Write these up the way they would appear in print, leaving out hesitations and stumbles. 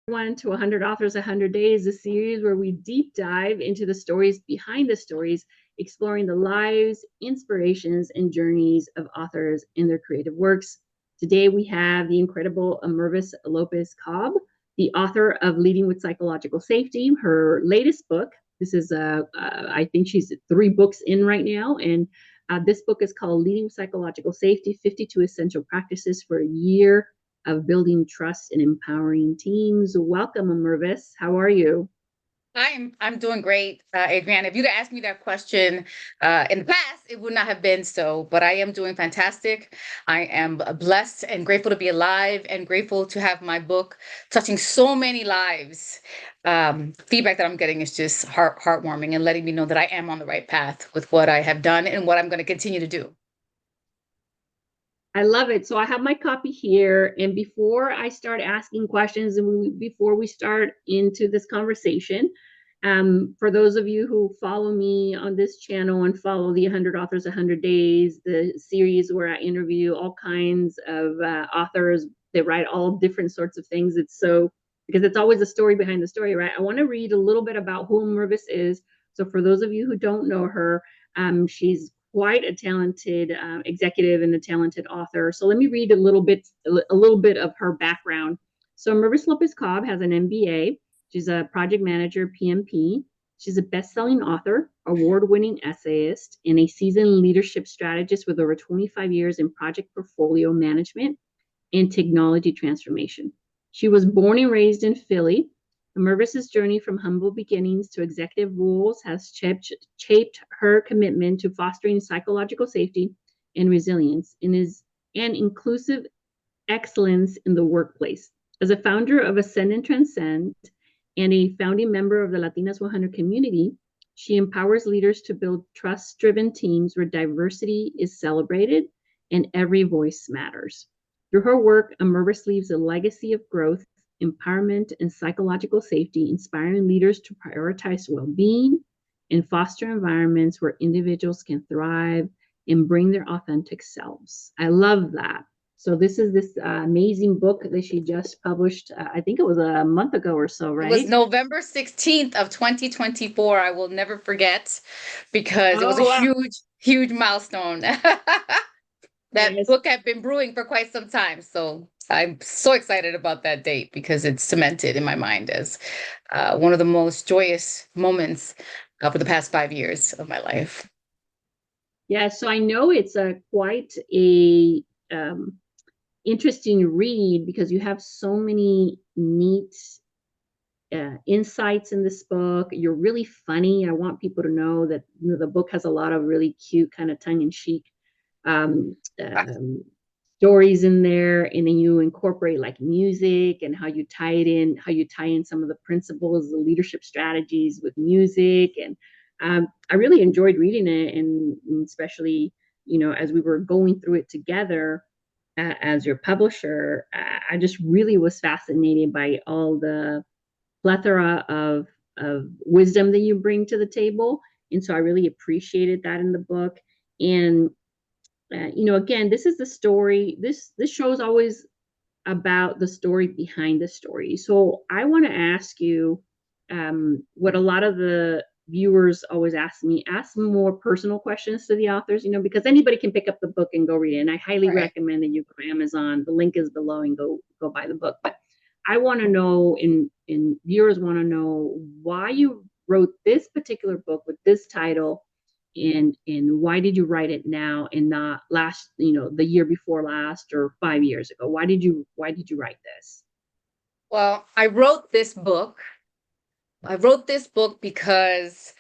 To 100 Authors, 100 Days, a series where we deep dive into the stories behind the stories, exploring the lives, inspirations, and journeys of authors in their creative works. Today, we have the incredible Amervis López Cobb, the author of Leading with Psychological Safety, her latest book. This is, I think she's 3 books in right now, and this book is called Leading with Psychological Safety, 52 Essential Practices for a Year of Building Trust and Empowering Teams. Welcome, Amervis. How are you? I'm doing great, Adrienne. If you'd asked me that question in the past, it would not have been so, but I am doing fantastic. I am blessed and grateful to be alive and grateful to have my book touching so many lives. Feedback that I'm getting is just heartwarming and letting me know that I am on the right path with what I have done and what I'm going to continue to do. I love it. So I have my copy here. And before I start asking questions and before we start into this conversation, for those of you who follow me on this channel and follow the 100 Authors, 100 Days, the series where I interview all kinds of authors that write all different sorts of things. Because it's always a story behind the story, right? I want to read a little bit about who Amervis is. So for those of you who don't know her, she's quite a talented executive and a talented author. So let me read a little bit of her background. So Amervis López Cobb has an MBA. She's a project manager, PMP. She's a best-selling author, award-winning essayist, and a seasoned leadership strategist with over 25 years in project portfolio management and technology transformation. She was born and raised in Philly. Amervis's journey from humble beginnings to executive roles has shaped her commitment to fostering psychological safety and resilience and inclusive excellence in the workplace. As a founder of Ascend and Transcend and a founding member of the Latinas 100 community, she empowers leaders to build trust-driven teams where diversity is celebrated and every voice matters. Through her work, Amervis leaves a legacy of growth, empowerment, and psychological safety, inspiring leaders to prioritize well-being and foster environments where individuals can thrive and bring their authentic selves. I love that. So this is this amazing book that she just published. I think it was a month ago or so, right? It was November 16th of 2024. I will never forget because it was a huge milestone. That book had been brewing for quite some time. So I'm so excited about that date because it's cemented in my mind as one of the most joyous moments for the past 5 years of my life. Yeah, so I know it's quite a interesting read because you have so many neat insights in this book. You're really funny. I want people to know that the book has a lot of really cute, kind of tongue-in-cheek stories in there, and then you incorporate like music and how you tie in some of the principles, the leadership strategies with music. And I really enjoyed reading it, and especially as we were going through it together as your publisher, I just really was fascinated by all the plethora of wisdom that you bring to the table. And so I really appreciated that in the book. And again, this is the story. This show is always about the story behind the story. So I want to ask you what a lot of the viewers always ask me, ask more personal questions to the authors, because anybody can pick up the book and go read it. And I highly recommend that you go to Amazon. The link is below and go buy the book. But I want to know, and viewers want to know why you wrote this particular book with this title, and why did you write it now and not last, the year before last or 5 years ago? Why did you write this? Well, I wrote this book because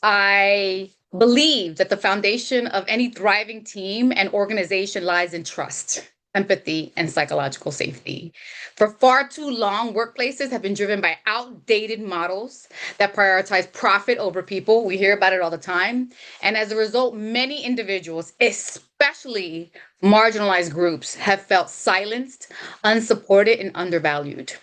I believe that the foundation of any thriving team and organization lies in trust, empathy, and psychological safety. For far too long, workplaces have been driven by outdated models that prioritize profit over people. We hear about it all the time. And as a result, many individuals, especially marginalized groups, have felt silenced, unsupported, and undervalued.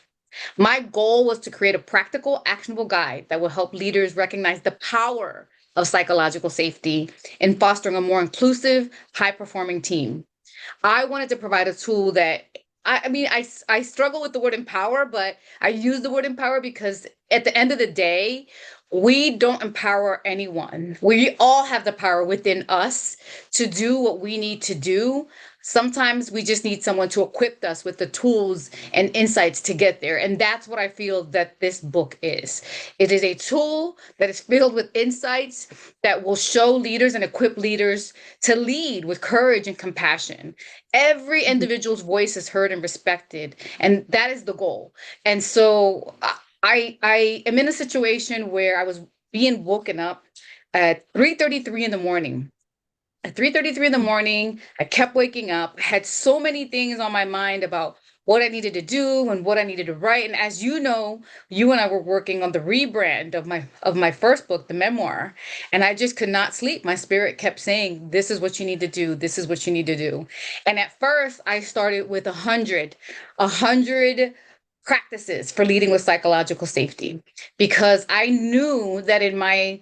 My goal was to create a practical, actionable guide that will help leaders recognize the power of psychological safety in fostering a more inclusive, high-performing team. I wanted to provide a tool that I mean, I struggle with the word empower, but I use the word empower because at the end of the day, we don't empower anyone. We all have the power within us to do what we need to do. Sometimes we just need someone to equip us with the tools and insights to get there. And that's what I feel that this book is. It is a tool that is filled with insights that will show leaders and equip leaders to lead with courage and compassion. Every Mhm. individual's voice is heard and respected, and that is the goal. And so I am in a situation where I was being woken up at 3:33 in the morning. At 3:33 in the morning, I kept waking up, had so many things on my mind about what I needed to do and what I needed to write. And as you know, you and I were working on the rebrand of my first book, the memoir, and I just could not sleep. My spirit kept saying, "This is what you need to do. This is what you need to do." And at first, I started with a hundred practices for leading with psychological safety, because I knew that in my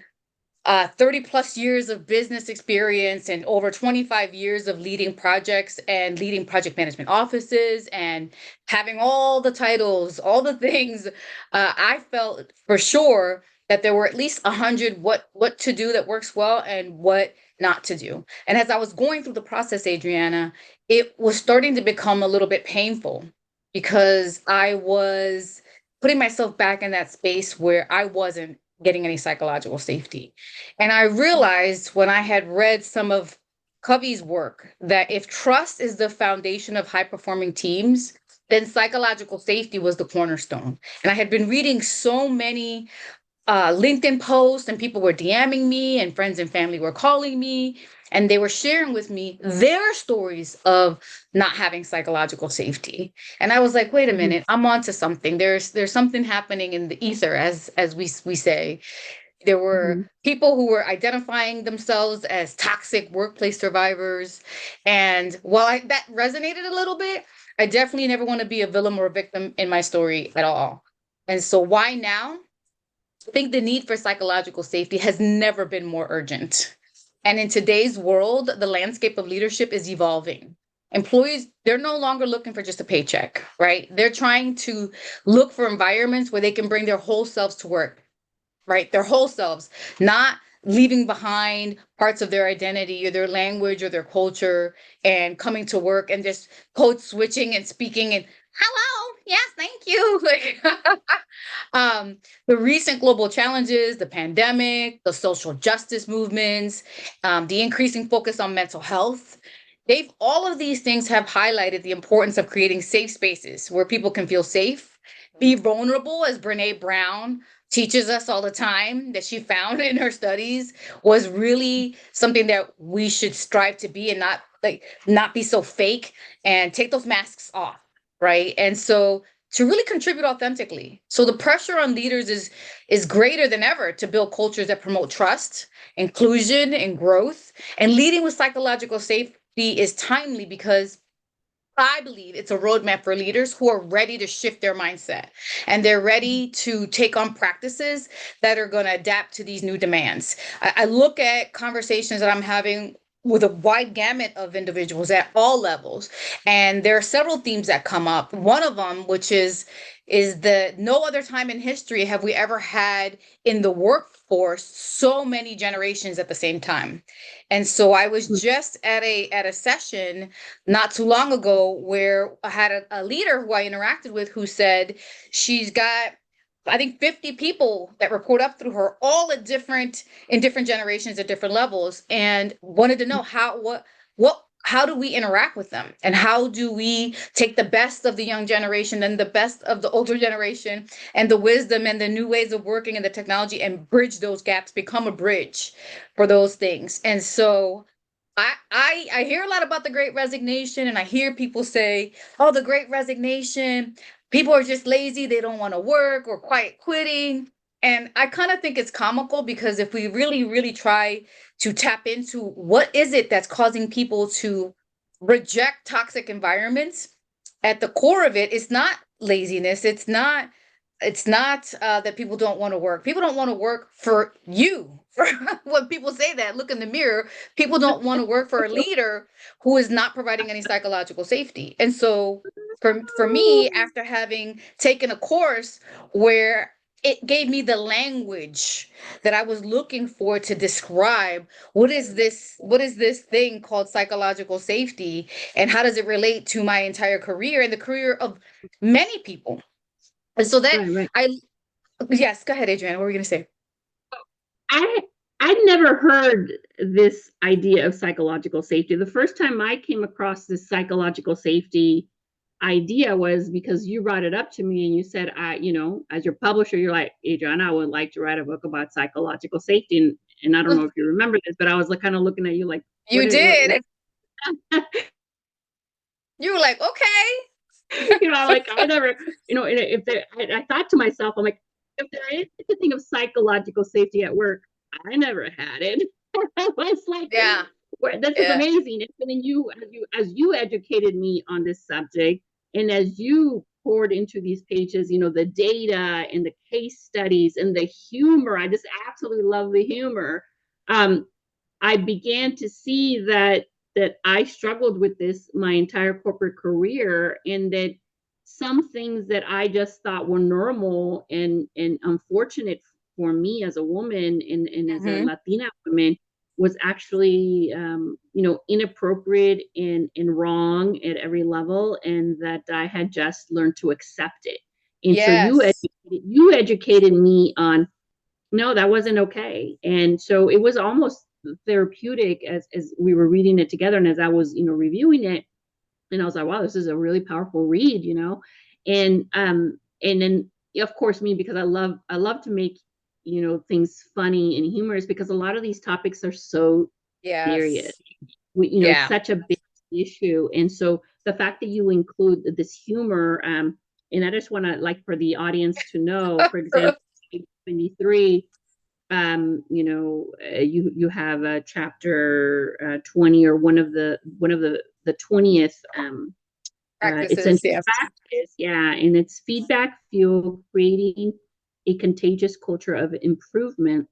30 plus years of business experience and over 25 years of leading projects and leading project management offices and having all the titles, all the things, I felt for sure that there were at least 100 what to do that works well and what not to do. And as I was going through the process, Adriana, it was starting to become a little bit painful because I was putting myself back in that space where I wasn't getting any psychological safety. And I realized when I had read some of Covey's work that if trust is the foundation of high performing teams, then psychological safety was the cornerstone. And I had been reading so many LinkedIn posts, and people were DMing me, and friends and family were calling me, and they were sharing with me their stories of not having psychological safety. And I was like, wait a Mhm. minute, I'm onto something. There's something happening in the ether, as we say. There were Mhm. people who were identifying themselves as toxic workplace survivors. And while that resonated a little bit, I definitely never want to be a villain or a victim in my story at all. And so why now? I think the need for psychological safety has never been more urgent. And in today's world, the landscape of leadership is evolving. Employees, they're no longer looking for just a paycheck, right? They're trying to look for environments where they can bring their whole selves to work, right? Their whole selves, not leaving behind parts of their identity or their language or their culture and coming to work and just code switching and speaking and hello, yes, thank you. Like, the recent global challenges, the pandemic, the social justice movements, the increasing focus on mental health, all of these things have highlighted the importance of creating safe spaces where people can feel safe, be vulnerable, as Brene Brown teaches us all the time that she found in her studies was really something that we should strive to be, and not be so fake and take those masks off, right? And so to really contribute authentically. So the pressure on leaders is greater than ever to build cultures that promote trust, inclusion, and growth. And leading with psychological safety is timely because I believe it's a roadmap for leaders who are ready to shift their mindset, and they're ready to take on practices that are going to adapt to these new demands. I look at conversations that I'm having with a wide gamut of individuals at all levels, and there are several themes that come up. One of them, which is the no other time in history have we ever had in the workforce so many generations at the same time. And so I was just at a session not too long ago where I had a leader who I interacted with who said she's got, I think, 50 people that report up through her, all in different generations at different levels, and wanted to know how do we interact with them, and how do we take the best of the young generation and the best of the older generation and the wisdom and the new ways of working and the technology and bridge those gaps, become a bridge for those things. And so I hear a lot about the Great Resignation, and I hear people say, "Oh, the Great Resignation, people are just lazy, they don't want to work or quiet quitting." And I kind of think it's comical because if we really, really try to tap into what is it that's causing people to reject toxic environments, at the core of it, it's not laziness. It's not that people don't want to work. People don't want to work for you. When people say that, look in the mirror. People don't want to work for a leader who is not providing any psychological safety. And so for me, after having taken a course where it gave me the language that I was looking for to describe what is this thing called psychological safety, and how does it relate to my entire career and the career of many people. And so that Right, right. I yes, go ahead, Adrienne. What were we gonna say? I I'd never heard this idea of psychological safety. The first time I came across this psychological safety idea was because you brought it up to me and you said, as your publisher, you're like, Adrian, I would like to write a book about psychological safety. And I don't know if you remember this, but I was like kind of looking at you like, You what? did. You were like, okay. Like I never, if there, I thought to myself, I'm like, if there is a thing of psychological safety at work, I never had it. I was like, Yeah. this is Yeah. amazing. And then as you educated me on this subject, and as you poured into these pages, the data and the case studies and the humor, I just absolutely love the humor. Um, I began to see that I struggled with this my entire corporate career, and that some things that I just thought were normal and unfortunate for me as a woman and as a Hmm. Latina woman was actually inappropriate and wrong at every level, and that I had just learned to accept it. And so Yes. you educated me on no, that wasn't okay. And so it was almost therapeutic as we were reading it together, and as I was reviewing it, and I was like, wow, this is a really powerful read. And then of course me, because I love to make things funny and humorous, because a lot of these topics are so serious. Yes. It's Yeah. such a big issue, and so the fact that you include this humor, and I just want to, like, for the audience to know, for example, 23, you have a chapter 20, or one of the 20th Practices. essential Yes. practice, yeah, and it's feedback fuel, creating a contagious culture of improvement.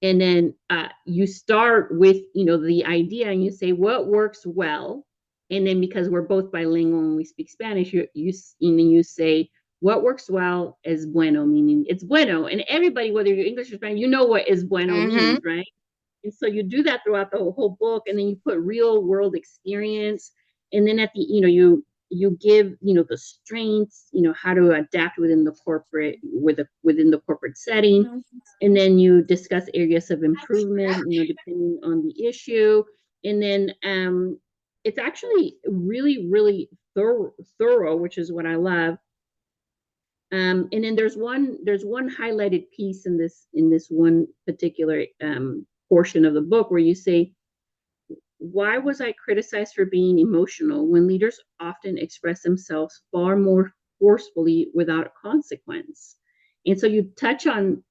And then you start with the idea, and you say what works well, and then because we're both bilingual and we speak Spanish, and then you say what works well is bueno, meaning it's bueno, and everybody, whether you're English or Spanish, you know what is bueno Hmm. means, right? And so you do that throughout the whole book, and then you put real world experience, and then at the you give the strengths, how to adapt within the corporate setting, and then you discuss areas of improvement, depending on the issue. And then it's actually really, really thorough, which is what I love. And then there's one highlighted piece in this one particular portion of the book, where you say, why was I criticized for being emotional when leaders often express themselves far more forcefully without consequence? And so you touch on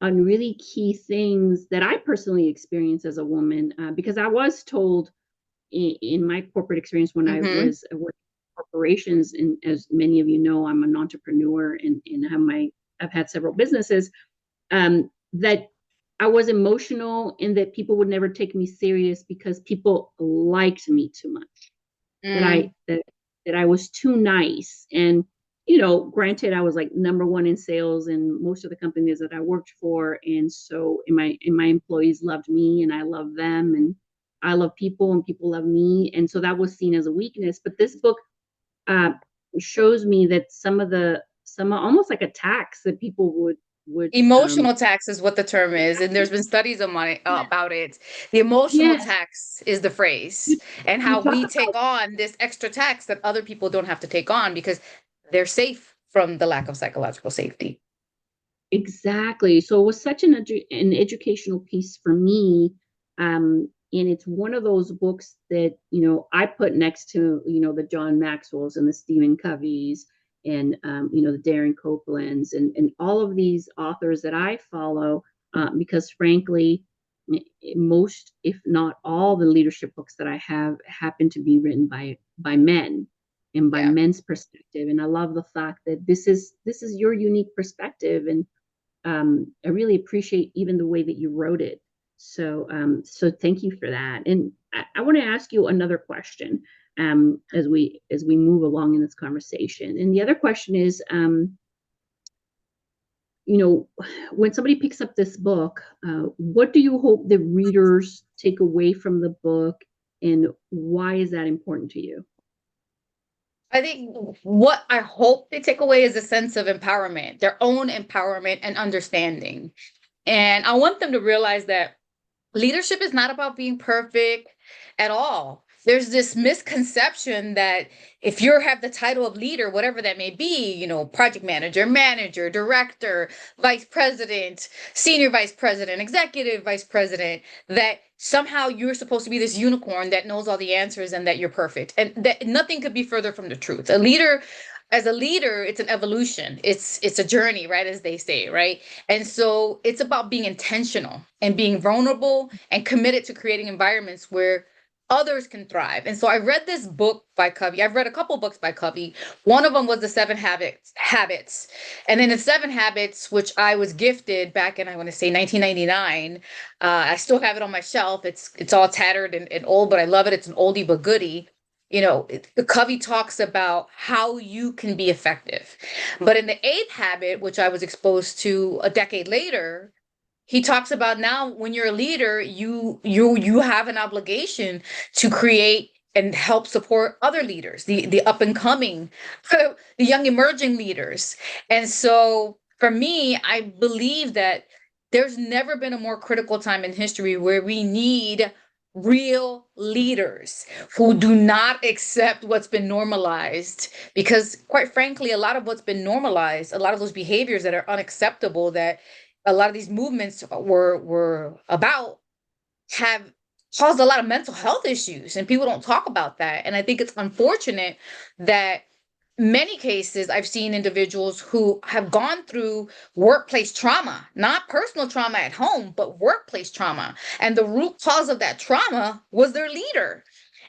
really key things that I personally experienced as a woman, because I was told in my corporate experience when I Hmm. was working in corporations, and as many of you know, I'm an entrepreneur and I've had several businesses, that I was emotional and that people would never take me serious because people liked me too much, that I Mm. that that I was too nice. And granted, I was like number one in sales in most of the companies that I worked for, and so my employees loved me, and I love them, and I love people, and people love me, and so that was seen as a weakness. But this book uh, shows me that some almost like attacks that people would Emotional tax is what the term is, and there's been studies on it, yeah, about it. The emotional yes, tax is the phrase, you, and you how talk we take about on this extra tax that other people don't have to take on because they're safe from the lack of psychological safety. exactly. So it was such an educational piece for me. And it's one of those books that, I put next to, the John Maxwell's and the Stephen Coveys, and, the Darren Copelands, and all of these authors that I follow, because frankly, most, if not all, the leadership books that I have happen to be written by men and by Yeah. men's perspective. And I love the fact that this is your unique perspective, and I really appreciate even the way that you wrote it. So thank you for that. And I want to ask you another question. as we move along in this conversation. And the other question is, when somebody picks up this book, what do you hope the readers take away from the book, and why is that important to you? I think what I hope they take away is a sense of empowerment, their own empowerment and understanding. And I want them to realize that leadership is not about being perfect at all. There's this misconception that if you have the title of leader, whatever that may be, project manager, director, vice president, senior vice president, executive vice president, that somehow you're supposed to be this unicorn that knows all the answers and that you're perfect. And that nothing could be further from the truth. As a leader, it's an evolution. It's a journey, right? As they say, right? And so it's about being intentional and being vulnerable and committed to creating environments where others can thrive. And so I read this book by Covey. I've read a couple books by Covey. One of them was the Seven Habits. And then the Seven Habits, which I was gifted back in, I want to say 1999. I still have it on my shelf. It's all tattered and old, but I love it. It's an oldie but goodie. Covey talks about how you can be effective. But in the eighth habit, which I was exposed to a decade later, he talks about now when you're a leader, you have an obligation to create and help support other leaders, the up and coming, the young emerging leaders. And so for me, I believe that there's never been a more critical time in history where we need real leaders who do not accept what's been normalized, because quite frankly, a lot of what's been normalized, a lot of those behaviors that are unacceptable, that a lot of these movements were about, have caused a lot of mental health issues, and people don't talk about that. And I think it's unfortunate that many cases I've seen individuals who have gone through workplace trauma, not personal trauma at home, but workplace trauma. And the root cause of that trauma was their leader.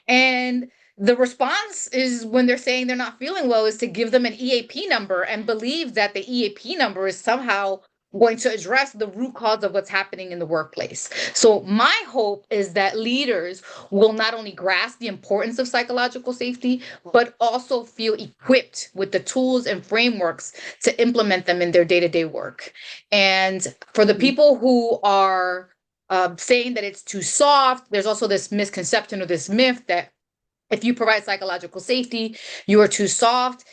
And the response is, when they're saying they're not feeling well, is to give them an EAP number and believe that the EAP number is somehow going to address the root cause of what's happening in the workplace. So my hope is that leaders will not only grasp the importance of psychological safety, but also feel equipped with the tools and frameworks to implement them in their day-to-day work. And for the people who are saying that it's too soft, there's also this misconception or this myth that if you provide psychological safety, you are too soft.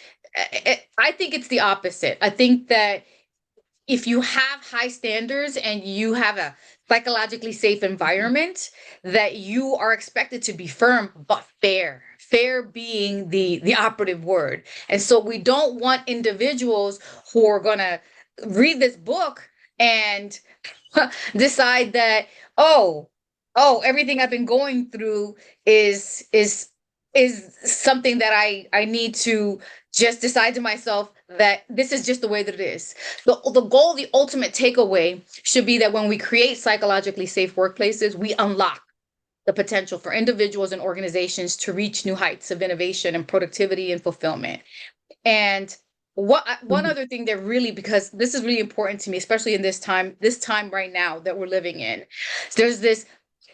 I think it's the opposite. I think that if you have high standards and you have a psychologically safe environment, that you are expected to be firm but fair being the operative word. And so we don't want individuals who are going to read this book and decide that, oh, everything I've been going through is something that I need to just decide to myself that this is just the way that it is. The goal, the ultimate takeaway should be that when we create psychologically safe workplaces, we unlock the potential for individuals and organizations to reach new heights of innovation and productivity and fulfillment. And one other thing that really, because this is really important to me, especially in this time right now that we're living in, there's this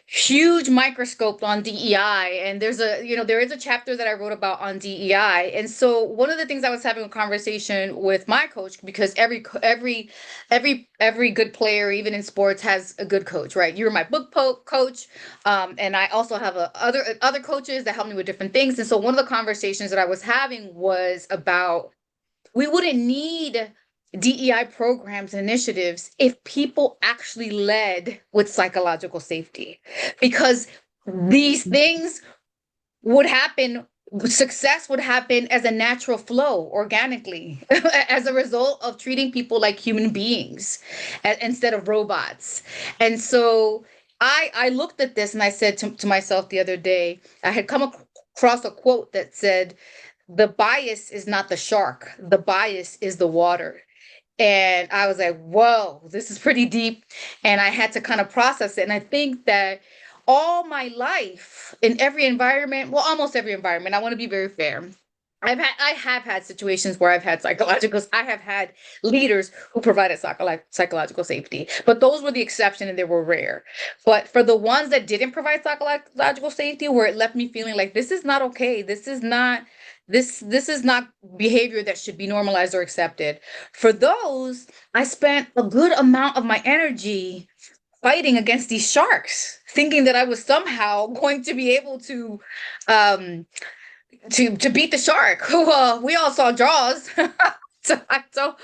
huge microscope on DEI, and there is a chapter that I wrote about on DEI. And so one of the things, I was having a conversation with my coach, because every good player, even in sports, has a good coach, right? You're my book coach, and I also have other coaches that help me with different things. And so one of the conversations that I was having was about, we wouldn't need DEI programs and initiatives if people actually led with psychological safety, because these things would happen. Success would happen as a natural flow, organically, as a result of treating people like human beings instead of robots. And so I looked at this and I said to myself the other day, I had come across a quote that said, "The bias is not the shark, the bias is the water." And I was like, whoa, this is pretty deep. And I had to kind of process it. And I think that all my life, in every environment, well, almost every environment, I want to be very fair. I have had situations where I have had leaders who provided psychological safety, but those were the exception and they were rare. But for the ones that didn't provide psychological safety, where it left me feeling like this is not okay, this is not behavior that should be normalized or accepted. For those, I spent a good amount of my energy fighting against these sharks, thinking that I was somehow going to be able um to beat the shark. Well, we all saw Jaws. So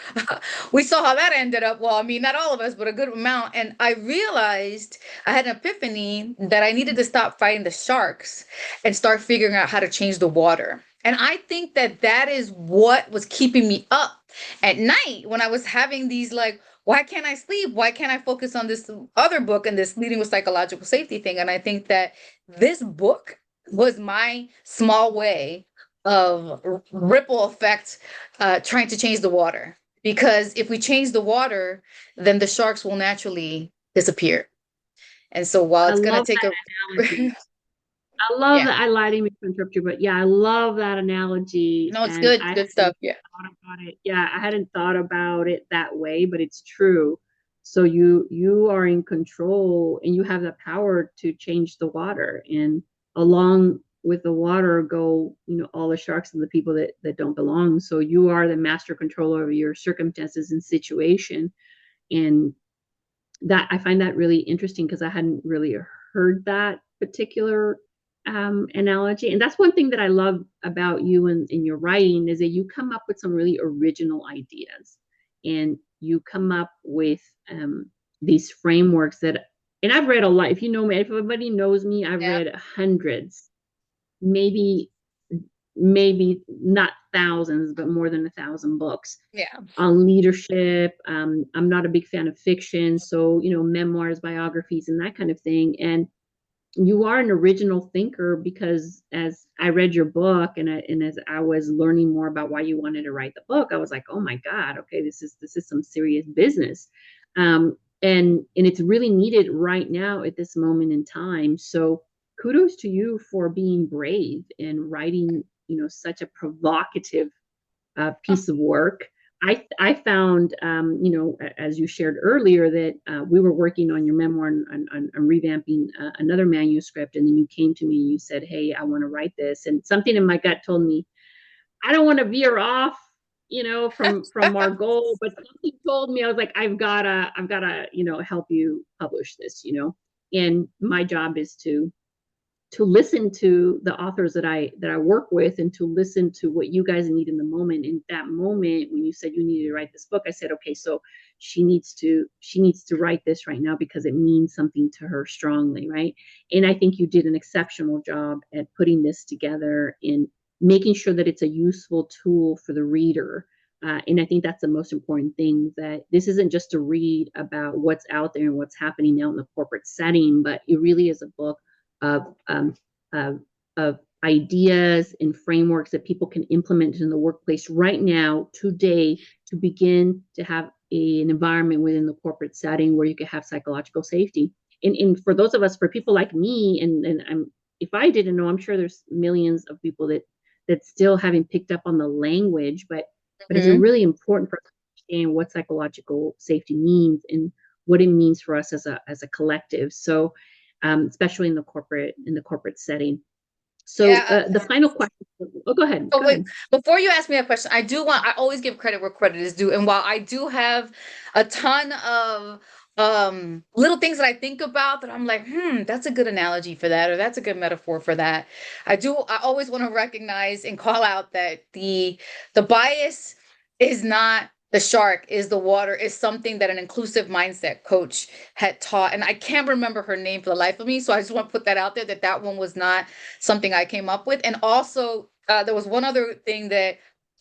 we saw how that ended up. Well, I mean, not all of us, but a good amount. And I realized I had an epiphany that I needed to stop fighting the sharks and start figuring out how to change the water. And I think that that is what was keeping me up at night when I was having these like, why can't I sleep? Why can't I focus on this other book and this leading with psychological safety thing? And I think that this book was my small way of ripple effect, trying to change the water. Because if we change the water, then the sharks will naturally disappear. And so while I it's gonna love take that a analogy. I love yeah, that. I lied to interrupt you, but yeah, I love that analogy. no, it's And good, I good hadn't stuff. Yeah. thought about it. Yeah, I hadn't thought about it that way, but it's true. So you are in control and you have the power to change the water. And along with the water go, all the sharks and the people that don't belong. So you are the master controller of your circumstances and situation. And that I find that really interesting because I hadn't really heard that particular analogy. And that's one thing that I love about you and in your writing is that you come up with some really original ideas and you come up with these frameworks that, and I've read a lot. If you know me, if everybody knows me, I've Yeah. read hundreds, maybe, maybe not thousands, but more than 1,000 books Yeah. on leadership. I'm not a big fan of fiction, so memoirs, biographies, and that kind of thing. And you are an original thinker because as I read your book and as I was learning more about why you wanted to write the book, I was like, oh my God, okay, this is some serious business. And it's really needed right now at this moment in time. So kudos to you for being brave and writing, such a provocative piece of work. I found, as you shared earlier, that we were working on your memoir and revamping another manuscript, and then you came to me and you said, "Hey, I want to write this," and something in my gut told me I don't want to veer off, from our goal, but something told me I was like, I've gotta, help you publish this, and my job is to listen to the authors that I work with and to listen to what you guys need in the moment. In that moment, when you said you needed to write this book, I said, okay, so she needs to write this right now because it means something to her strongly, right? And I think you did an exceptional job at putting this together and making sure that it's a useful tool for the reader. And I think that's the most important thing, that this isn't just a read about what's out there and what's happening now in the corporate setting, but it really is a book of of, of ideas and frameworks that people can implement in the workplace right now, today, to begin to have an environment within the corporate setting where you can have psychological safety. And for those of us, for people like me, and if I didn't know, I'm sure there's millions of people that still haven't picked up on the language, but it's Mhm. really important for us to understand what psychological safety means and what it means for us as a collective. So especially in the corporate setting. So Yeah. the final question. Oh, go ahead. Oh Go wait, ahead. before you ask me a question, I always give credit where credit is due. And while I do have a ton of little things that I think about that I'm like, that's a good analogy for that, or that's a good metaphor for that. I always want to recognize and call out that the bias is not the shark, is the water, is something that an inclusive mindset coach had taught. And I can't remember her name for the life of me. So I just want to put that out there, that that one was not something I came up with. And also, there was one other thing that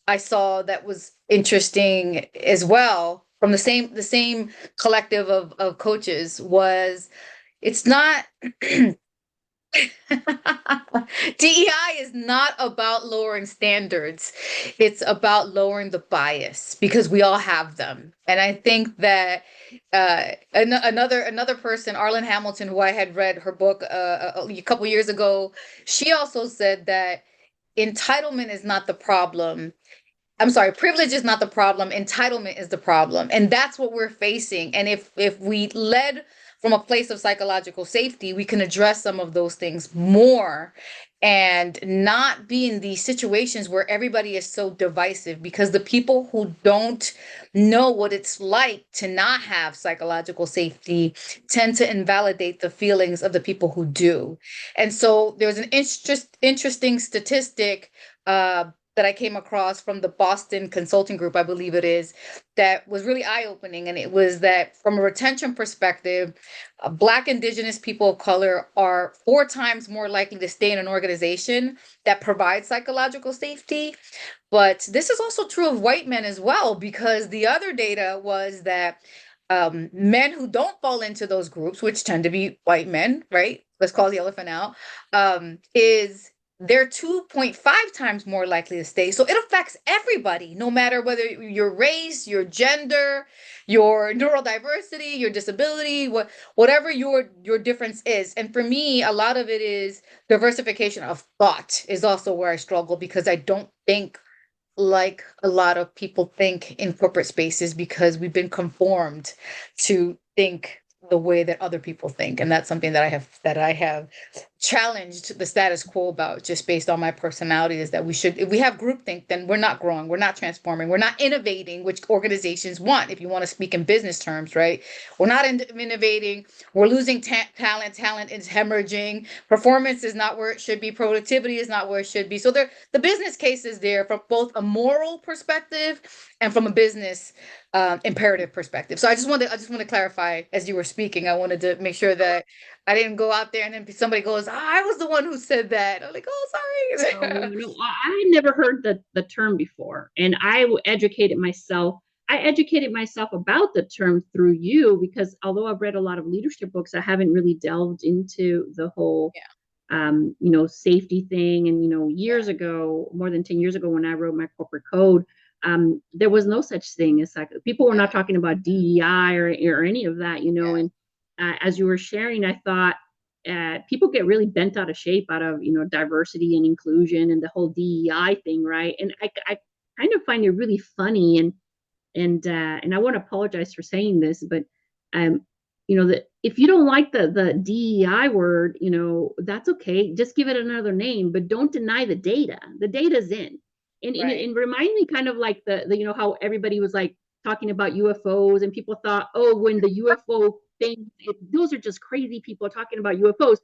I saw that was interesting as well from the same collective of coaches was it's not DEI is not about lowering standards. It's about lowering the bias because we all have them. And I think that another person, Arlen Hamilton, who I had read her book a couple years ago, she also said that entitlement is not the problem. I'm sorry, privilege is not the problem. Entitlement is the problem. And that's what we're facing. And if we led from a place of psychological safety, we can address some of those things more and not be in these situations where everybody is so divisive, because the people who don't know what it's like to not have psychological safety tend to invalidate the feelings of the people who do. And so there's an interesting statistic that I came across from the Boston Consulting Group, I believe it is, that was really eye-opening. And it was that from a retention perspective, Black, Indigenous people of color are 4 times more likely to stay in an organization that provides psychological safety. But this is also true of white men as well, because the other data was that men who don't fall into those groups, which tend to be white men, right? Let's call the elephant out, is they're 2.5 times more likely to stay. So it affects everybody, no matter whether your race, your gender, your neurodiversity, your disability, whatever your difference is. And for me, a lot of it is diversification of thought is also where I struggle, because I don't think like a lot of people think in corporate spaces, because we've been conformed to think the way that other people think. And that's something that I have challenged the status quo about, just based on my personality, is that if we have groupthink, then we're not growing, we're not transforming, we're not innovating, which organizations want, if you want to speak in business terms, right? We're not innovating, we're losing talent is hemorrhaging, performance is not where it should be, productivity is not where it should be. So the business case is there from both a moral perspective and from a business imperative perspective. So I just want to clarify, as you were speaking, I wanted to make sure that I didn't go out there and then somebody goes, I was the one who said that. I'm like, oh, sorry. No, I had never heard the term before, and I educated myself. I educated myself about the term through you, because although I've read a lot of leadership books, I haven't really delved into the whole, safety thing. And, years ago, more than 10 years ago, when I wrote my corporate code, there was no such thing as people were not talking about DEI or any of that, and as you were sharing, I thought, people get really bent out of shape out of diversity and inclusion and the whole DEI thing, right? And I kind of find it really funny, and I want to apologize for saying this, but that if you don't like the DEI word, that's okay. Just give it another name, but don't deny the data. The data's in, and it remind me kind of like the how everybody was like talking about UFOs, and people thought, oh, when the UFO thing, those are just crazy people talking about UFOs.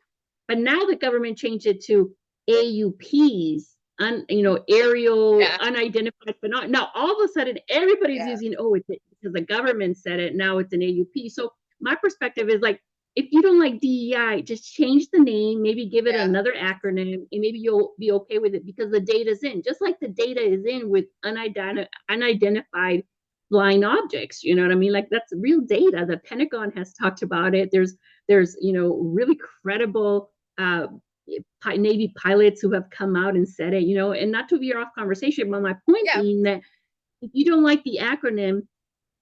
But now the government changed it to AUPs, aerial, unidentified phenomena. Now all of a sudden everybody's using, it's because the government said it. Now it's an AUP. So my perspective is like, if you don't like DEI, just change the name, maybe give it another acronym, and maybe you'll be okay with it, because the data's in, just like the data is in with unidentified flying objects. You know what I mean? Like, that's real data. The Pentagon has talked about it. There's really credible Navy pilots who have come out and said it, and not to veer off conversation, but my point being that if you don't like the acronym,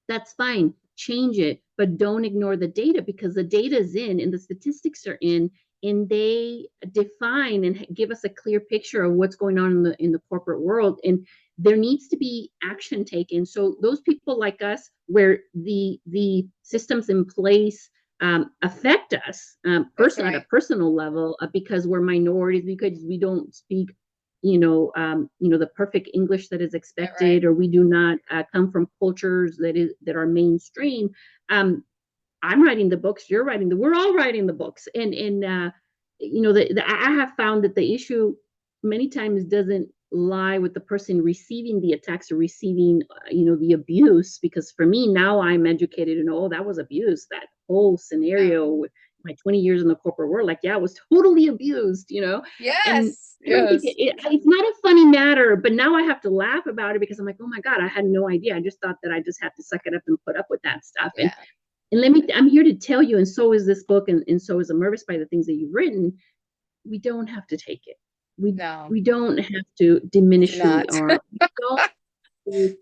that's fine. Change it, but don't ignore the data, because the data is in and the statistics are in, and they define and give us a clear picture of what's going on in the corporate world. And there needs to be action taken. So those people like us, where the systems in place affect us at a personal level, because we're minorities, because we don't speak the perfect English that is expected, or we do not come from cultures that are mainstream. I'm writing the books, you're writing we're all writing the books, and I have found that the issue many times doesn't lie with the person receiving the attacks or receiving the abuse, because for me now, I'm educated to know, that was abuse. That whole scenario with my 20 years in the corporate world, like, I was totally abused, and it's not a funny matter, but now I have to laugh about it, because I'm like, oh my God, I had no idea. I just thought that I just had to suck it up and put up with that stuff. And I'm here to tell you, and so is this book, and so is Amervis, by the things that you've written. We don't have to take it. We don't have to diminish who we are. We don't have to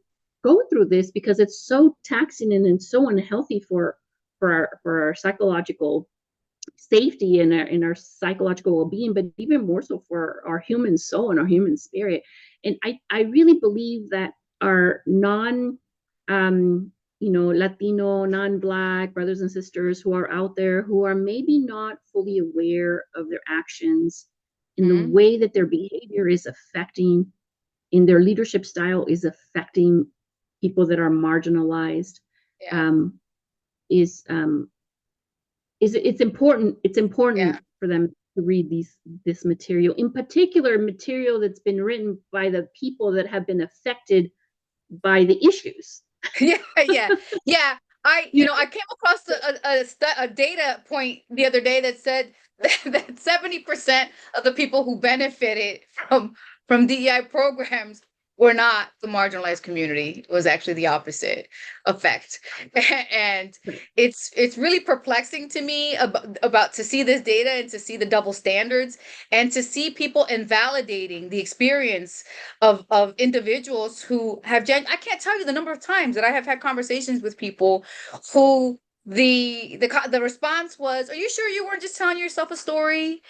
go through this, because it's so taxing and so unhealthy for our psychological safety and our psychological well-being, but even more so for our human soul and our human spirit. And I really believe that our Latino, non-Black brothers and sisters who are out there who are maybe not fully aware of their actions and the way that their behavior is affecting, in their leadership style is affecting people that are marginalized, is it's important. It's important for them to read this material, in particular material that's been written by the people that have been affected by the issues. Yeah. I came across a data point the other day that said that 70% of the people who benefited from DEI programs were not the marginalized community. It was actually the opposite effect. And it's really perplexing to me about to see this data and to see the double standards and to see people invalidating the experience of individuals who have I can't tell you the number of times that I have had conversations with people who the response was, "Are you sure you weren't just telling yourself a story?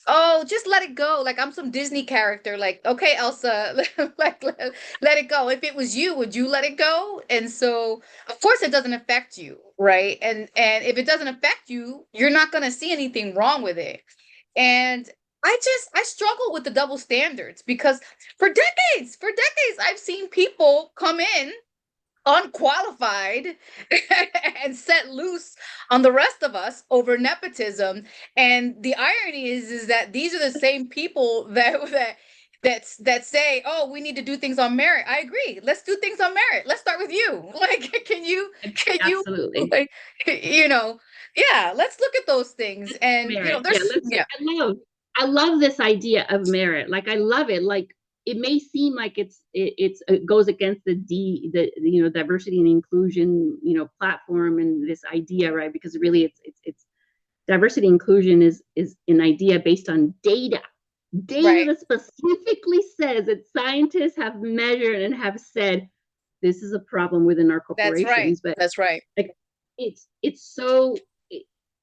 Oh, just let it go. Like I'm some Disney character. Like, okay, Elsa, let it go. If it was you, would you let it go?" And so, of course, it doesn't affect you, right? And if it doesn't affect you, you're not going to see anything wrong with it. And I struggle with the double standards because for decades, I've seen people come in unqualified and set loose on the rest of us over nepotism. And the irony is that these are the same people that say, "Oh, we need to do things on merit." I agree. Let's do things on merit. Let's start with you. Like, can you Absolutely. like, let's look at those things. And Merit. there's I love this idea of merit. Like I love it. Like it may seem like it goes against the diversity and inclusion platform and this idea, right? Because really it's diversity and inclusion is an idea based on data right. that specifically says that scientists have measured and have said this is a problem within our That's right. corporations. But That's right. like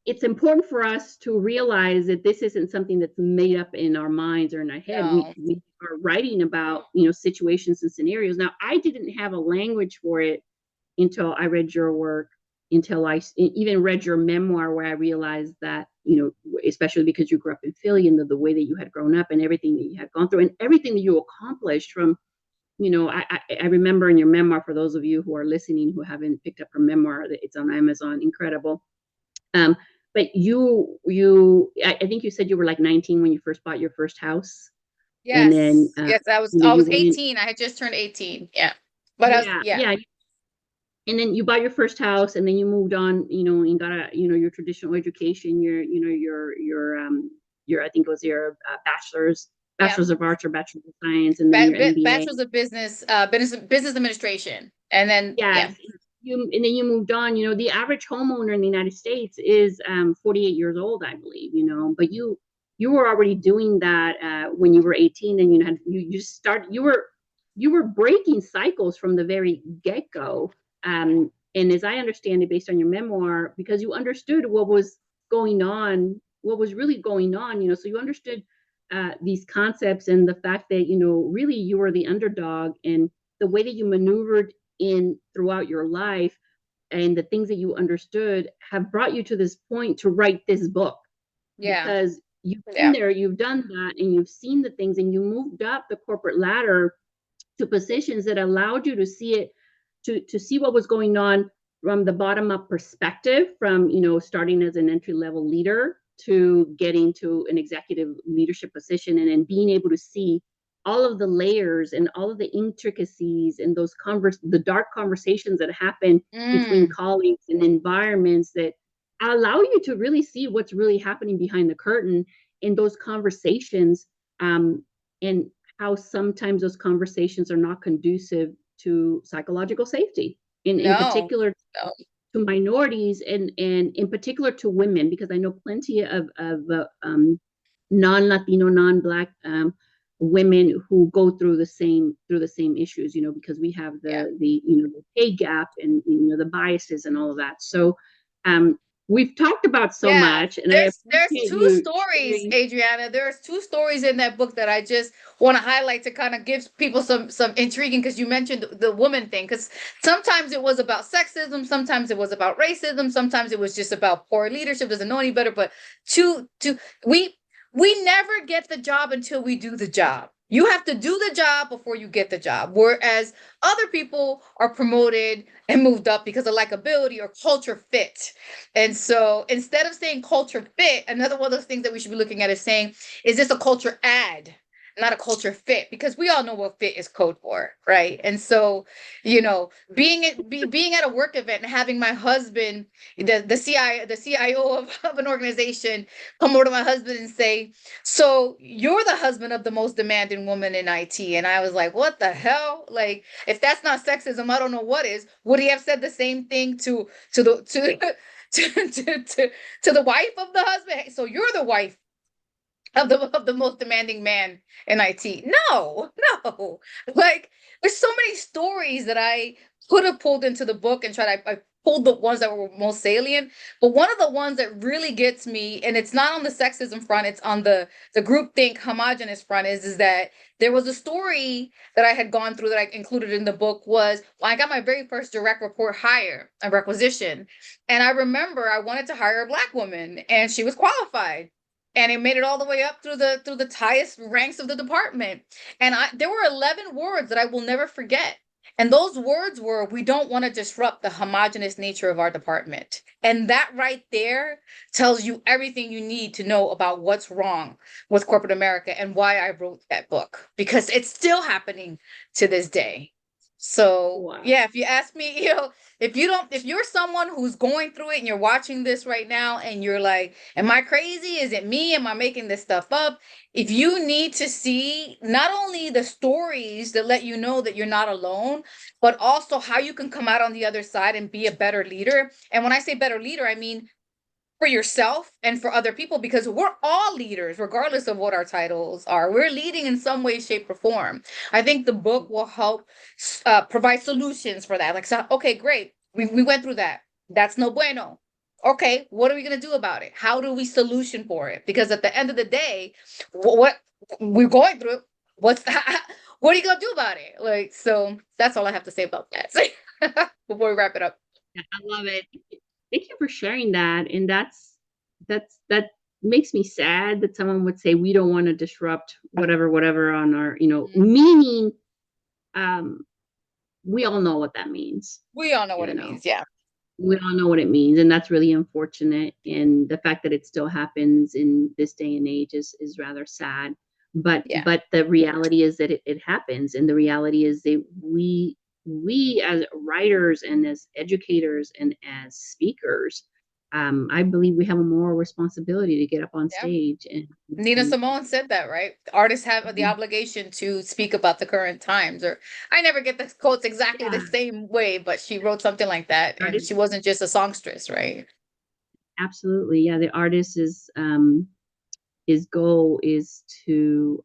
it's important for us to realize that this isn't something that's made up in our minds or in our head. No. We are writing about situations and scenarios. Now, I didn't have a language for it until I read your work, until I even read your memoir, where I realized that especially because you grew up in Philly and the way that you had grown up and everything that you had gone through and everything that you accomplished from I remember in your memoir, for those of you who are listening who haven't picked up her memoir, it's on Amazon, incredible. But I think you said you were like 19 when you first bought your first house. Yes. And then, yes, I was 18. I had just turned 18. Yeah. But yeah. And then you bought your first house, and then you moved on, and got your traditional education, your I think it was your bachelor's of arts or bachelor's of science, and then your MBA. Bachelor's of business administration, and then and then you moved on. The average homeowner in the United States is 48 years old, I believe. But you were already doing that when you were 18, and you were breaking cycles from the very get-go. And as I understand it, based on your memoir, because you understood what was going on, what was really going on, so you understood these concepts and the fact that, really you were the underdog, and the way that you maneuvered in throughout your life and the things that you understood have brought you to this point to write this book. Because you've been there, you've done that, and you've seen the things, and you moved up the corporate ladder to positions that allowed you to see it, to see what was going on from the bottom up perspective, from starting as an entry level leader to getting to an executive leadership position, and then being able to see all of the layers and all of the intricacies and the dark conversations that happen between colleagues and environments that allow you to really see what's really happening behind the curtain in those conversations, and how sometimes those conversations are not conducive to psychological safety, in particular to minorities, and in particular to women, because I know plenty of non-Latino, non-Black women who go through the same issues, because we have the pay gap and the biases and all of that. So we've talked about so Yeah, much, and I there's appreciate two you stories, sharing. Adriana. There's two stories in that book that I just want to highlight to kind of give people some intriguing, because you mentioned the woman thing. Because sometimes it was about sexism, sometimes it was about racism, sometimes it was just about poor leadership, doesn't know any better. But to we we never get the job until we do the job. You have to do the job before you get the job. Whereas other people are promoted and moved up because of likability or culture fit. And so instead of saying culture fit, another one of those things that we should be looking at is saying, is this a culture add, not a culture fit? Because we all know what fit is code for, right? And so, being at a work event and having my husband, the CIO of an organization, come over to my husband and say, "So you're the husband of the most demanding woman in IT." And I was like, "What the hell? Like, if that's not sexism, I don't know what is." Would he have said the same thing to the to the wife of the husband? "Hey, so you're the wife of the most demanding man in IT." No, no. Like, there's so many stories that I could have pulled into the book and tried. I pulled the ones that were most salient, but one of the ones that really gets me, and it's not on the sexism front, it's on the groupthink homogenous front, is that there was a story that I had gone through that I included in the book. Was when I got my very first direct report hire, a requisition, and I remember I wanted to hire a Black woman, and she was qualified, and it made it all the way up through the highest ranks of the department. And there were 11 words that I will never forget. And those words were, "We don't want to disrupt the homogenous nature of our department." And that right there tells you everything you need to know about what's wrong with corporate America and why I wrote that book, because it's still happening to this day. So Wow. yeah, if you ask me, if you're someone who's going through it and you're watching this right now and you're like, "Am I crazy? Is it me? Am I making this stuff up?" If you need to see not only the stories that let you know that you're not alone, but also how you can come out on the other side and be a better leader. And when I say better leader, I mean for yourself and for other people, because we're all leaders regardless of what our titles are. We're leading in some way, shape, or form. I think the book will help provide solutions for that. Like, so, okay, great, we went through that, that's no bueno. Okay, what are we going to do about it? How do we solution for it? Because at the end of the day, what we're going through, what's what are you going to do about it? Like, so that's all I have to say about that before we wrap it up. I love it. Thank you for sharing that. And that makes me sad that someone would say we don't want to disrupt whatever on our, meaning um we all know what that means, We all know what you it know. means. Yeah. We all know what it means, and that's really unfortunate. And the fact that it still happens in this day and age is rather sad. But Yeah. the reality is that it happens, and the reality is that we as writers and as educators and as speakers, I believe we have a moral responsibility to get up on Yeah. stage Nina and Simone said that, right? Artists have the obligation to speak about the current times. Or I never get the quotes exactly the yeah, same way, but she wrote something like that, and artist, she wasn't just a songstress, right? absolutely, yeah. The artist is his goal is to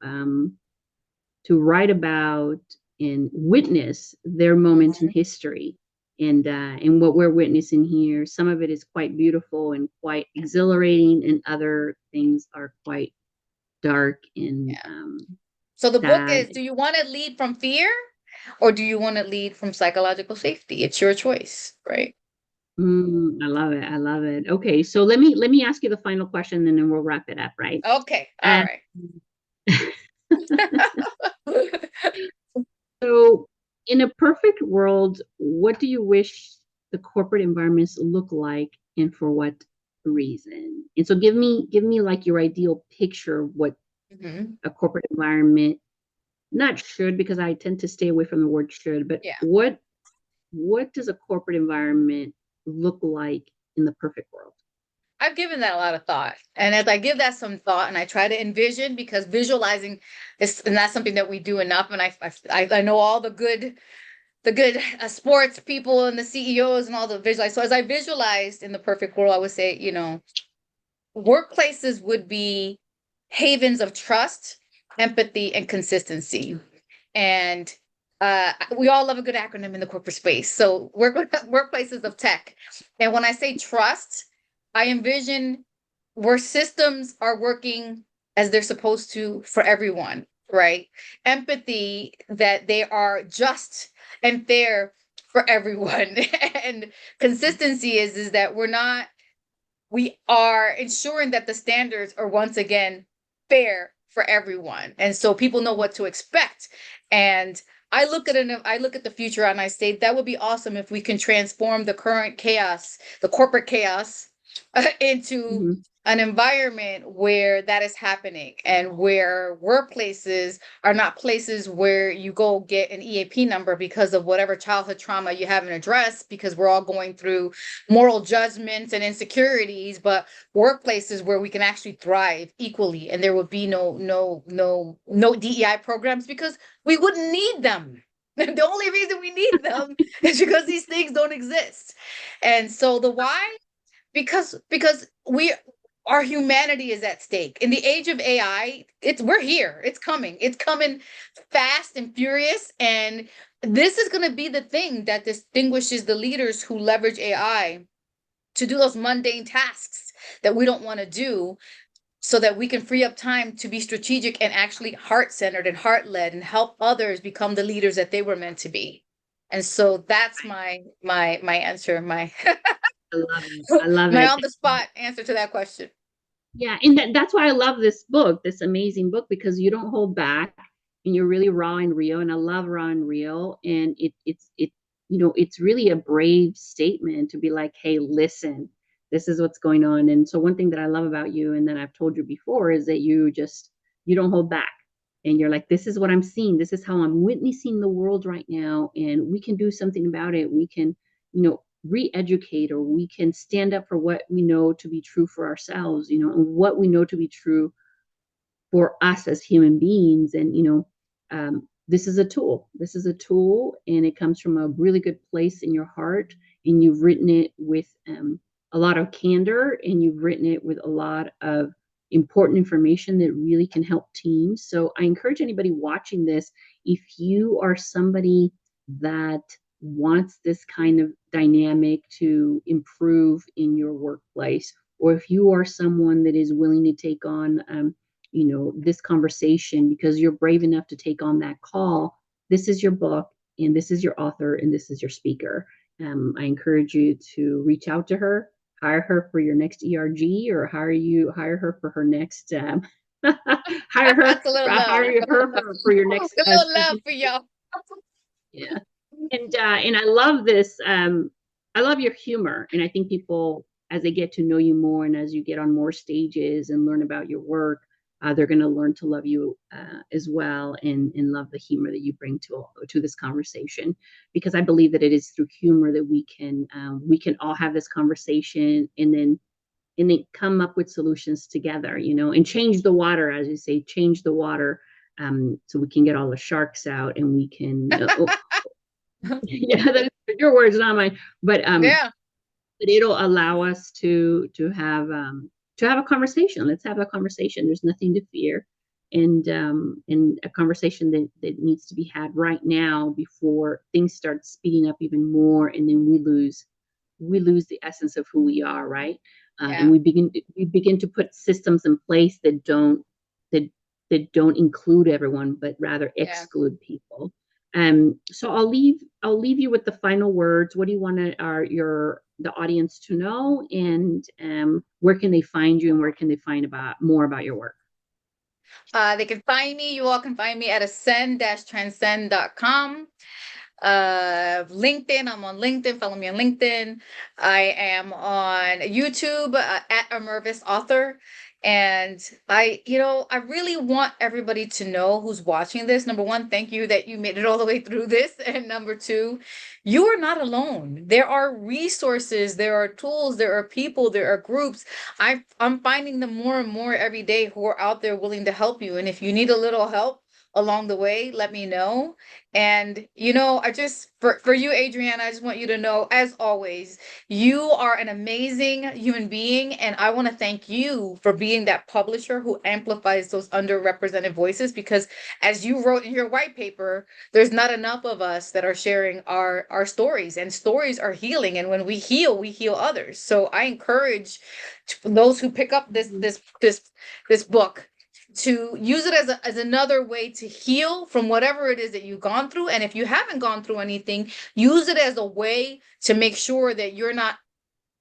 write about and witness their moment in Mhm. history. And what we're witnessing here, some of it is quite beautiful and quite exhilarating, and other things are quite dark and Yeah. So the book sad. is, do you want to lead from fear or do you want to lead from psychological safety? It's your choice, right? I love it. I love it. Okay, so let me ask you the final question, and then we'll wrap it up, right? Okay. All And right. so, in a perfect world, what do you wish the corporate environments look like, and for what reason? And so, give me like your ideal picture of what Mhm. a corporate environment not should, because I tend to stay away from the word should, but Yeah. what does a corporate environment look like in the perfect world? I've given that a lot of thought. And as I give that some thought and I try to envision, because visualizing is not something that we do enough. And I know all the good sports people and the CEOs and all the visualize. So as I visualized in the perfect world, I would say, workplaces would be havens of trust, empathy, and consistency. And we all love a good acronym in the corporate space. So workplaces of tech. And when I say trust, I envision where systems are working as they're supposed to for everyone, right? Empathy, that they are just and fair for everyone. And consistency is that we are ensuring that the standards are once again fair for everyone. And so people know what to expect. And I look at the future and I say that would be awesome if we can transform the current chaos, the corporate chaos, into Mhm. an environment where that is happening, and where workplaces are not places where you go get an EAP number because of whatever childhood trauma you haven't addressed, because we're all going through moral judgments and insecurities, but workplaces where we can actually thrive equally, and there would be no DEI programs because we wouldn't need them. The only reason we need them is because these things don't exist. And so the why, because we our humanity is at stake. In the age of AI, we're here. It's coming fast and furious, and this is going to be the thing that distinguishes the leaders who leverage AI to do those mundane tasks that we don't want to do, so that we can free up time to be strategic and actually heart-centered and heart-led and help others become the leaders that they were meant to be. And so that's my answer, my I love it. I love my it. on the spot answer to that question. Yeah, and that's why I love this book, this amazing book, because you don't hold back and you're really raw and real. And I love raw and real. And it's really a brave statement to be like, hey, listen, this is what's going on. And so one thing that I love about you, and that I've told you before, is that you don't hold back. And you're like, this is what I'm seeing. This is how I'm witnessing the world right now. And we can do something about it. We can, re-educate, or we can stand up for what we know to be true for ourselves, and what we know to be true for us as human beings. And this is a tool. This is a tool, and it comes from a really good place in your heart. And you've written it with a lot of candor, and you've written it with a lot of important information that really can help teams. So I encourage anybody watching this, if you are somebody that wants this kind of dynamic to improve in your workplace, or if you are someone that is willing to take on this conversation because you're brave enough to take on that call, this is your book, and this is your author, and this is your speaker. I encourage you to reach out to her, hire her for your next ERG, or hire her for her next hire her That's a little love. hire her for your A next little love speaking. for y'all. Yeah. And I love this. I love your humor, and I think people, as they get to know you more, and as you get on more stages and learn about your work, they're going to learn to love you as well, and love the humor that you bring to this conversation. Because I believe that it is through humor that we can all have this conversation, and then come up with solutions together, and change the water, as you say, change the water, so we can get all the sharks out, and we can yeah, that's your words, not mine. Yeah. But it'll allow us to have a conversation. Let's have a conversation. There's nothing to fear, and a conversation that needs to be had right now before things start speeding up even more, and then we lose the essence of who we are, right? And Yeah. we begin to put systems in place that that don't include everyone, but rather Yeah. exclude people. So I'll leave you with the final words. What do you want the audience to know, and where can they find you, and where can they find about more about your work? They can find me. You all can find me at ascend-transcend.com. LinkedIn, I'm on LinkedIn. Follow me on LinkedIn. I am on YouTube at Amervis Author. And I really want everybody to know who's watching this. Number one, thank you that you made it all the way through this. And number two, you are not alone. There are resources, there are tools, there are people, there are groups. I'm finding them more and more every day who are out there willing to help you. And if you need a little help, along the way, let me know. And I just for you, Adriana, I just want you to know, as always, you are an amazing human being, and I want to thank you for being that publisher who amplifies those underrepresented voices, because as you wrote in your white paper, there's not enough of us that are sharing our stories, and stories are healing, and when we heal others. So I encourage those who pick up this book to use it as another way to heal from whatever it is that you've gone through. And if you haven't gone through anything, use it as a way to make sure that you're not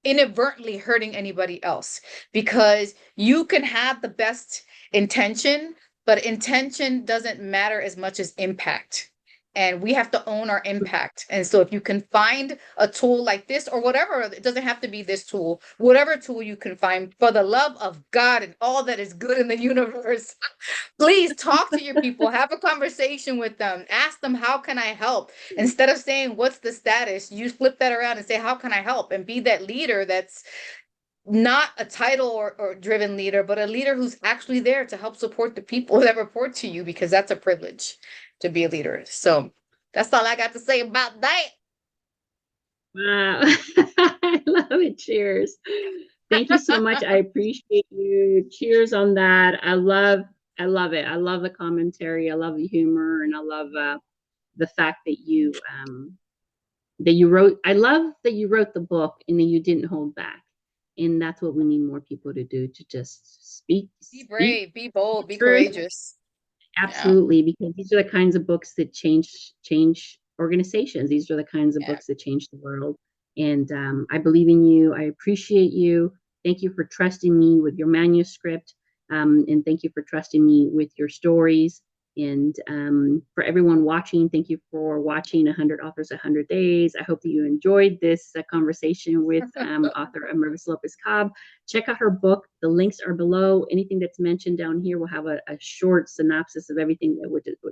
inadvertently hurting anybody else, because you can have the best intention, but intention doesn't matter as much as impact. And we have to own our impact. And so if you can find a tool like this, or whatever, it doesn't have to be this tool, whatever tool you can find, for the love of God and all that is good in the universe, please talk to your people, have a conversation with them, ask them, how can I help? Instead of saying, what's the status, you flip that around and say, how can I help? And be that leader that's not a title or driven leader, but a leader who's actually there to help support the people that report to you, because that's a privilege to be a leader. So that's all I got to say about that. Wow. I love it. Cheers. Thank you so much. I appreciate you. Cheers on that. I love it. I love the commentary. I love the humor, and I love the fact that you wrote. I love that you wrote the book and then you didn't hold back. And that's what we need more people to do, to just Be speak brave, be bold, be truth. courageous. Yeah. Absolutely, because these are the kinds of books that change organizations. These are the kinds of Yeah. books that change the world. And I believe in you. I appreciate you. Thank you for trusting me with your manuscript, and thank you for trusting me with your stories. And for everyone watching, thank you for watching 100 Authors, 100 Days. I hope that you enjoyed this conversation with author Amervis López Cobb. Check out her book. The links are below. Anything that's mentioned down here will have a short synopsis of everything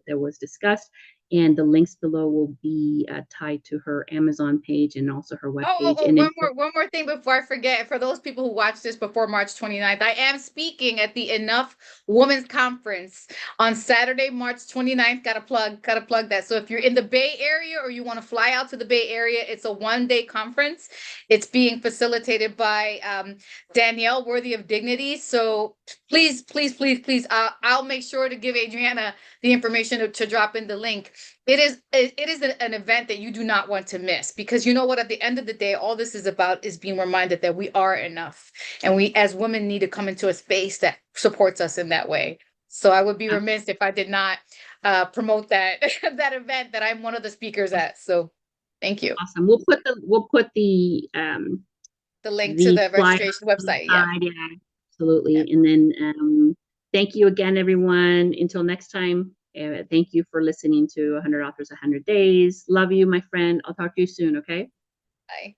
that was discussed. And the links below will be tied to her Amazon page and also her webpage. And One more thing before I forget. For those people who watch this before March 29th, I am speaking at the Enough Women's Conference on Saturday, March 29th. Gotta plug that. So if you're in the Bay Area or you want to fly out to the Bay Area, it's a one-day conference. It's being facilitated by Danielle, Worthy of Dignity. So please, I'll make sure to give Adriana the information to drop in the link. It is an event that you do not want to miss, because you know what, at the end of the day, all this is about is being reminded that we are enough, and we as women need to come into a space that supports us in that way. So I would be remiss if I did not promote that that event that I'm one of the speakers at. So thank you. awesome. We'll put The link to the the flyer registration website. Yeah. yeah, absolutely. And then thank you again, everyone. Until next time, thank you for listening to 100 Authors, 100 Days. Love you, my friend. I'll talk to you soon, okay? Bye.